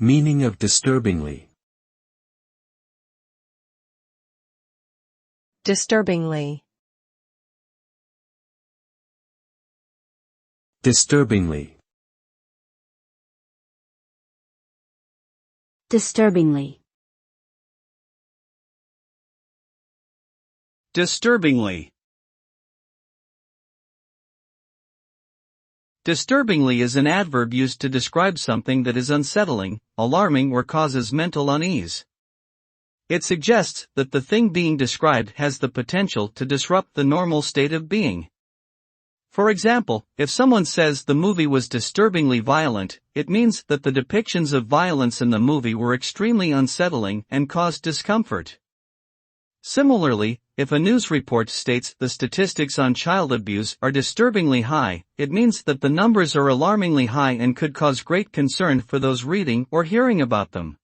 Meaning of disturbingly. Disturbingly. Disturbingly. Disturbingly. Disturbingly. Disturbingly is an adverb used to describe something that is unsettling, alarming, or causes mental unease. It suggests that the thing being described has the potential to disrupt the normal state of being. For example, if someone says the movie was disturbingly violent, it means that the depictions of violence in the movie were extremely unsettling and caused discomfort. Similarly, if a news report states the statistics on child abuse are disturbingly high, it means that the numbers are alarmingly high and could cause great concern for those reading or hearing about them.